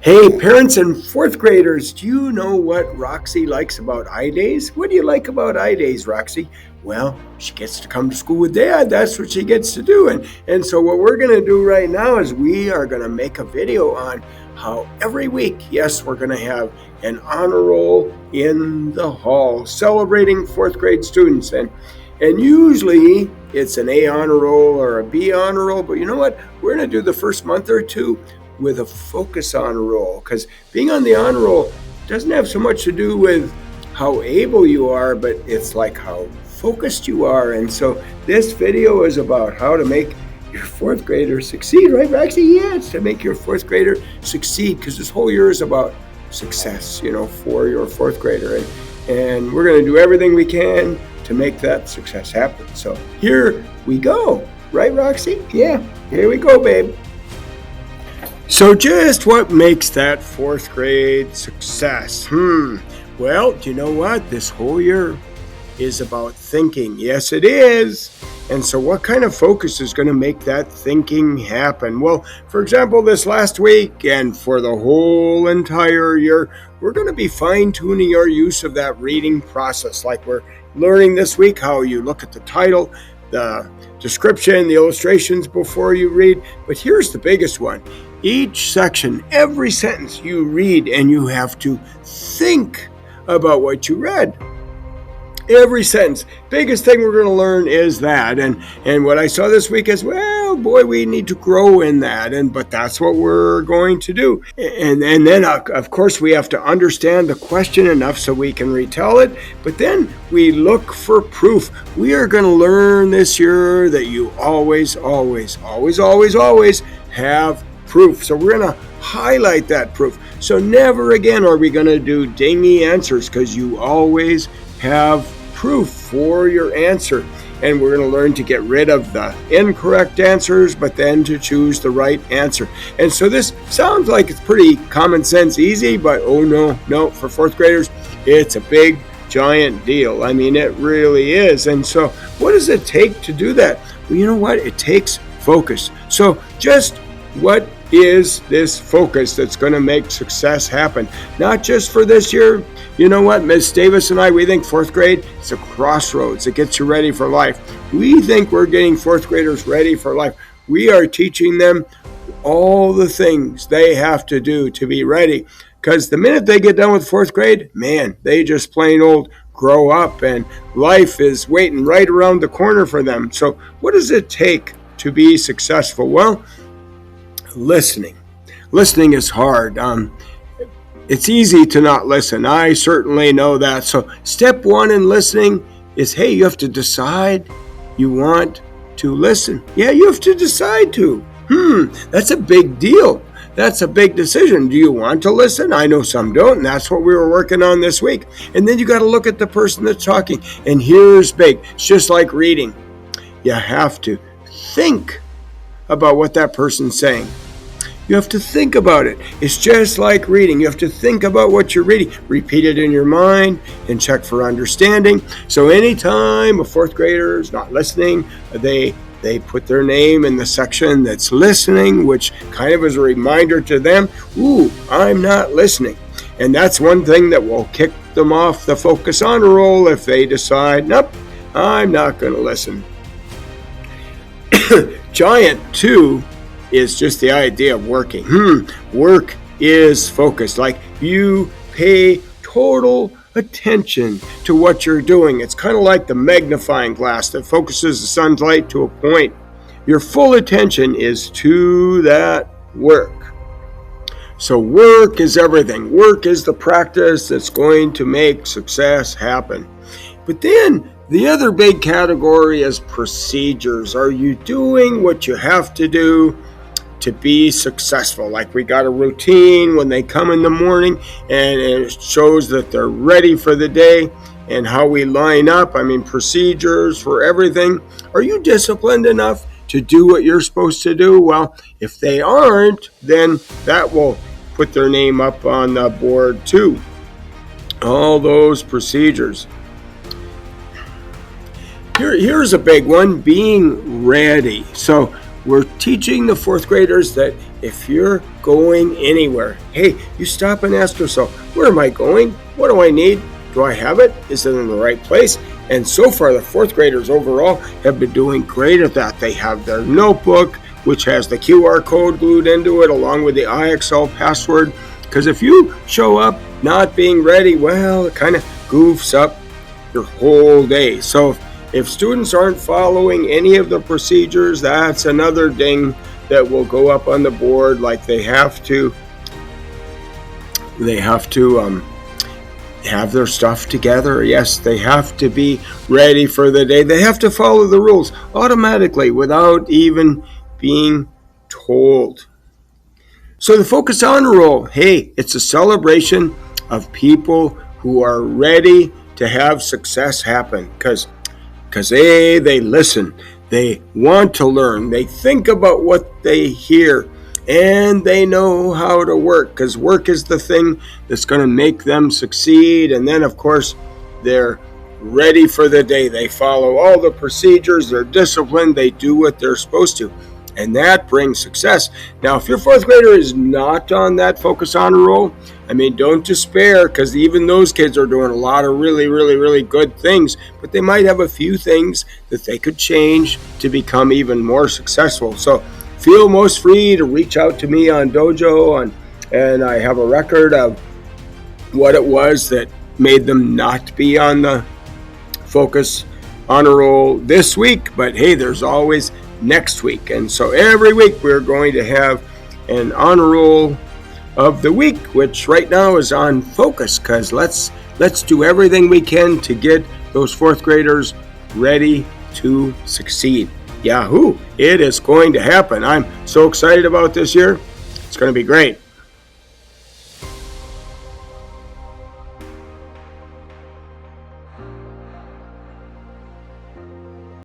Hey, parents and fourth graders, do you know what Roxy likes about I Days? What do you like about I Days, Roxy? Well, she gets to come to school with Dad. That's what she gets to do. And so, what we're going to do right now is we are going to make a video on how every week, yes, we're going to have an honor roll in the hall celebrating fourth grade students. And usually it's an A honor roll or a B honor roll, but you know what? We're going to do the first month or two with a focus honor roll, because being on the honor roll doesn't have so much to do with how able you are, but it's like how focused you are. And so this video is about how to make your fourth grader succeed, right, Roxy? Yeah, it's to make your fourth grader succeed, because this whole year is about success, for your fourth grader. And we're going to do everything we can to make that success happen. So here we go, right, Roxy? Yeah, here we go, babe. So just what makes that fourth grade success? Well, do you know what? This whole year is about thinking. Yes, it is. And so what kind of focus is going to make that thinking happen? Well, for example, this last week and for the whole entire year, we're going to be fine-tuning our use of that reading process. Like we're learning this week how you look at the title, the description, the illustrations before you read. But here's the biggest one. Each section, every sentence you read, and you have to think about what you read. Every sentence. Biggest thing we're going to learn is that. And what I saw this week is, well, boy, we need to grow in that. But that's what we're going to do. And then, of course, we have to understand the question enough so we can retell it. But then we look for proof. We are going to learn this year that you always have proof. So we're going to highlight that proof. So never again are we going to do dingy answers, because you always have proof for your answer. And we're going to learn to get rid of the incorrect answers, but then to choose the right answer. And so this sounds like it's pretty common sense, easy, but oh no, for fourth graders, it's a big, giant deal. I mean, it really is. And so what does it take to do that? Well, you know what? It takes focus. So just what is this focus that's going to make success happen? Not just for this year. You know what, Ms. Davis and I, we think fourth grade is a crossroads. It gets you ready for life. We think we're getting fourth graders ready for life. We are teaching them all the things they have to do to be ready. Because the minute they get done with fourth grade, man, they just plain old grow up, and life is waiting right around the corner for them. So what does it take to be successful? Well, listening. Listening is hard. It's easy to not listen. I certainly know that. So step one in listening is, hey, you have to decide you want to listen. Yeah, you have to decide to. That's a big deal. That's a big decision. Do you want to listen? I know some don't, and that's what we were working on this week. And then you got to look at the person that's talking. And here's big. It's just like reading. You have to think about what that person's saying. You have to think about it. It's just like reading. You have to think about what you're reading. Repeat it in your mind and check for understanding. So anytime a fourth grader is not listening, they put their name in the section that's listening, which kind of is a reminder to them, ooh, I'm not listening. And that's one thing that will kick them off the focus honor roll if they decide, nope, I'm not going to listen. Giant, too, is just the idea of working. Work is focus. Like you pay total attention to what you're doing. It's kind of like the magnifying glass that focuses the sun's light to a point. Your full attention is to that work. So work is everything. Work is the practice that's going to make success happen. But then the other big category is procedures. Are you doing what you have to do to be successful? Like we got a routine when they come in the morning, and it shows that they're ready for the day, and how we line up. I mean, procedures for everything. Are you disciplined enough to do what you're supposed to do? Well, if they aren't, then that will put their name up on the board too. All those procedures. Here's a big one, being ready. So we're teaching the fourth graders that if you're going anywhere, hey, you stop and ask yourself, where am I going? What do I need? Do I have it? Is it in the right place? And so far, the fourth graders overall have been doing great at that. They have their notebook, which has the QR code glued into it, along with the IXL password. Because if you show up not being ready, well, it kind of goofs up your whole day. So if students aren't following any of the procedures, that's another ding that will go up on the board. Like they have to have their stuff together. Yes, they have to be ready for the day. They have to follow the rules automatically without even being told. So the Focus Honor Roll, hey, it's a celebration of people who are ready to have success happen because they listen, they want to learn, they think about what they hear, and they know how to work, because work is the thing that's going to make them succeed. And then, of course, they're ready for the day. They follow all the procedures, they're disciplined, they do what they're supposed to, and that brings success. Now, if your fourth grader is not on that Focus Honor Roll, I mean, don't despair, because even those kids are doing a lot of really, really, really good things, but they might have a few things that they could change to become even more successful. So feel most free to reach out to me on Dojo, and I have a record of what it was that made them not be on the Focus Honor Roll this week. But hey, there's always next week. And so every week we're going to have an honor roll of the week, which right now is on focus, because let's do everything we can to get those fourth graders ready to succeed. Yahoo! It is going to happen. I'm so excited about this year. It's going to be great.